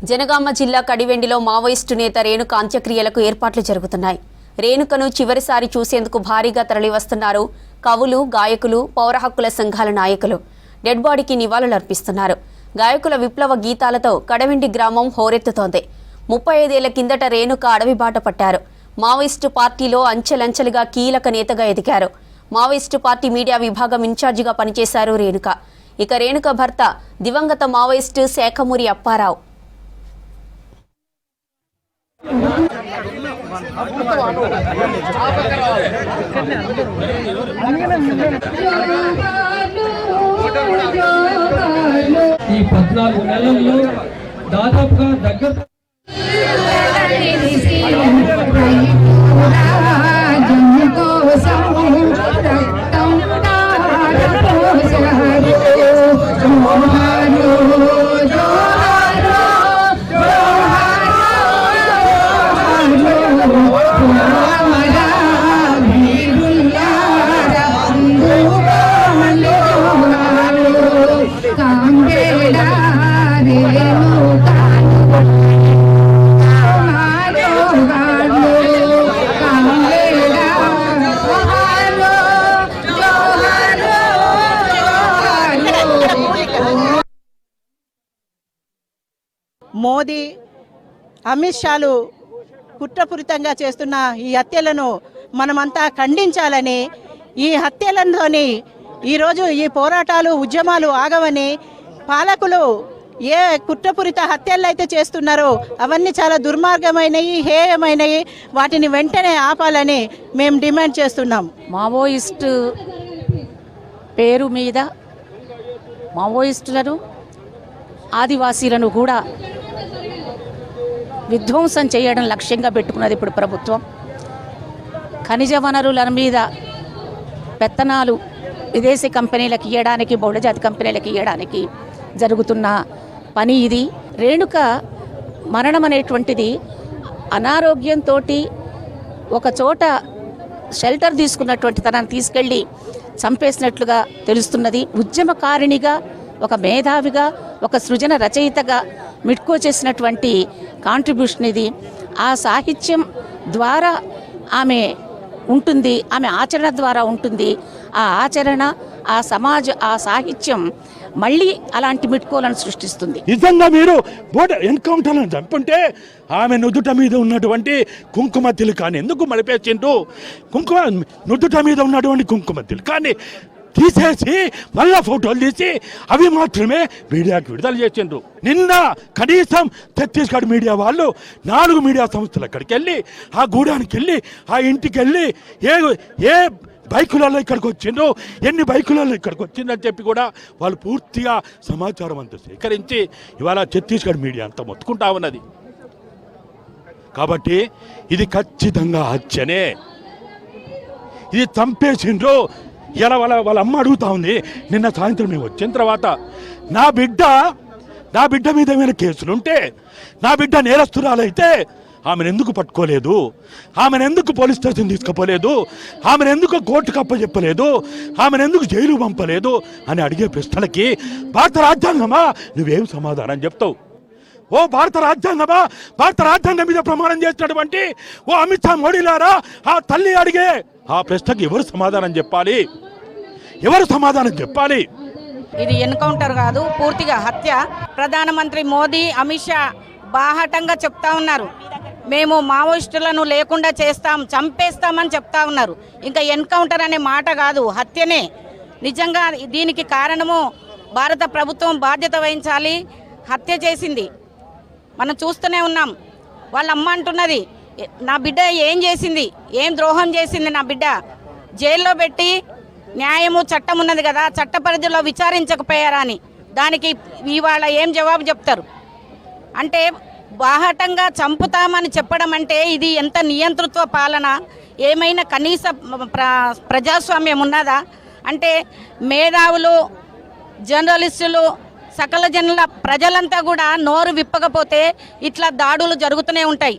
జనగామ జిల్లా కడివెండిలో మావోయిస్టు నేత రేణుక అంత్యక్రియలకు ఏర్పాట్లు జరుగుతున్నాయి. రేణుకను చివరిసారి చూసేందుకు భారీగా తరలివస్తున్నారు కవులు, గాయకులు, పౌర హక్కుల సంఘాల నాయకులు. డెడ్ బాడీకి నివాళులర్పిస్తున్నారు. గాయకుల విప్లవ గీతాలతో కడివెండి గ్రామం హోరెత్తుతోంది. 35 ఏళ్ల కిందట రేణుక అడవి బాట పట్టారు. మావోయిస్టు పార్టీలో అంచెలంచెలుగా కీలక నేతగా ఎదిగారు. మావోయిస్టు పార్టీ మీడియా విభాగం ఇన్ఛార్జిగా పనిచేశారు రేణుక. ఇక రేణుక భర్త దివంగత మావోయిస్టు శాఖమూరి అప్పారావు. ఈ 14 నెలల్లో దాదాపుగా దగ్గర మోదీ, అమిత్ షాలు కుట్రపూరితంగా చేస్తున్న ఈ హత్యలను మనమంతా ఖండించాలని, ఈ హత్యలతోని ఈరోజు ఈ పోరాటాలు, ఉద్యమాలు ఆగవని, పాలకులు ఏ కుట్రపూరిత హత్యలు అయితే చేస్తున్నారో అవన్నీ చాలా దుర్మార్గమైనవి, హేయమైనవి. వాటిని వెంటనే ఆపాలని మేము డిమాండ్ చేస్తున్నాం. మావోయిస్టు పేరు మీద మావోయిస్టులను, ఆదివాసీలను కూడా విధ్వంసం చేయడం లక్ష్యంగా పెట్టుకున్నది ఇప్పుడు ప్రభుత్వం. ఖనిజ వనరుల మీద పెత్తనాలు విదేశీ కంపెనీలకు ఇవ్వడానికి, బహుళజాతి కంపెనీలకు ఇవ్వడానికి జరుగుతున్న పని ఇది. రేణుక మరణం అనేటువంటిది అనారోగ్యంతో ఒక చోట షెల్టర్ తీసుకున్నటువంటి తనని తీసుకెళ్ళి చంపేసినట్లుగా తెలుస్తున్నది. ఉద్యమకారిణిగా, ఒక మేధావిగా, ఒక సృజన రచయితగా మిట్కో చేసినటువంటి కాంట్రిబ్యూషన్ ఇది. ఆ సాహిత్యం ద్వారా ఆమె ఉంటుంది, ఆమె ఆచరణ ద్వారా ఉంటుంది. ఆ ఆచరణ, ఆ సమాజ, ఆ సాహిత్యం మళ్ళీ అలాంటి మిట్కోలను సృష్టిస్తుంది. నిజంగా మీరు ఎన్కౌంటర్లను చంపుంటే ఆమె నుదుట మీద ఉన్నటువంటి కుంకుమ తిలకాన్ని ఎందుకు మలిపేసిండ్రు? నుదుట మీద ఉన్నటువంటి కుంకుమ తిలకాన్ని తీసేసి మళ్ళా ఫోటోలు తీసి అవి మాత్రమే మీడియాకి విడుదల చేసిండ్రు. నిన్న కనీసం ఛత్తీస్గఢ్ మీడియా వాళ్ళు 4 మీడియా సంస్థలు అక్కడికి వెళ్ళి, ఆ గూడానికి వెళ్ళి, ఆ ఇంటికి వెళ్ళి ఏ బైకులలో ఇక్కడికి వచ్చిండ్రు, ఎన్ని బైకులలో ఇక్కడికి వచ్చిందని చెప్పి కూడా వాళ్ళు పూర్తిగా సమాచారం అంతా సేకరించి ఇవాళ ఛత్తీస్గఢ్ మీడియా అంతా మొత్తుకుంటా ఉన్నది. కాబట్టి ఇది ఖచ్చితంగా హత్యనే, ఇది చంపేసిండ్రు. ఇలా వాళ్ళ అమ్మ అడుగుతా ఉంది. నిన్న సాయంత్రం మేము వచ్చిన తర్వాత నా బిడ్డ మీద ఏమైనా కేసులుంటే, నా బిడ్డ నేరస్తురాలైతే ఆమెను ఎందుకు పట్టుకోలేదు, ఆమెను ఎందుకు పోలీస్ స్టేషన్ తీసుకుపోలేదు, ఆమెను ఎందుకు కోర్టుకు అప్పచెప్పలేదు, ఆమెను ఎందుకు జైలు పంపలేదు అని అడిగే ప్రశ్నలకి భారత రాజ్యాంగమా నువ్వేం సమాధానం చెప్తావు? ఓ భారత రాజ్యాంగమా, భారత రాజ్యాంగం మీద ప్రమాణం చేసినటువంటి ఓ అమిత్ షా, మోడీలారా, ఆ తల్లి అడిగే ఆ ప్రశ్నకి ఎవరు సమాధానం చెప్పాలి? ఎవరు సమాధానం చెప్పాలి? ఇది ఎన్కౌంటర్ కాదు, పూర్తిగా హత్య. ప్రధానమంత్రి మోదీ, అమిత్ షా బాహాటంగా చెప్తా ఉన్నారు, మేము మావోయిస్టులను లేకుండా చేస్తాం, చంపేస్తామని చెప్తా ఉన్నారు. ఇంకా ఎన్కౌంటర్ అనే మాట కాదు, హత్యనే. నిజంగా దీనికి కారణము భారత ప్రభుత్వం బాధ్యత వహించాలి. హత్య చేసింది మనం చూస్తూనే ఉన్నాం. వాళ్ళ అమ్మ అంటున్నది, నా బిడ్డ ఏం చేసింది, ఏం ద్రోహం చేసింది నా బిడ్డ? జైల్లో పెట్టి న్యాయము, చట్టం ఉన్నది కదా, చట్ట పరిధిలో విచారించకపోయారా అని. దానికి ఇవాళ ఏం జవాబు చెప్తారు? అంటే బాహటంగా చంపుతామని చెప్పడం అంటే ఇది ఎంత నియంతృత్వ పాలన? ఏమైనా కనీస ప్రజాస్వామ్యం ఉన్నదా? అంటే మేధావులు, జర్నలిస్టులు, సకల జనుల ప్రజలంతా కూడా నోరు విప్పకపోతే ఇట్లా దాడులు జరుగుతూనే ఉంటాయి.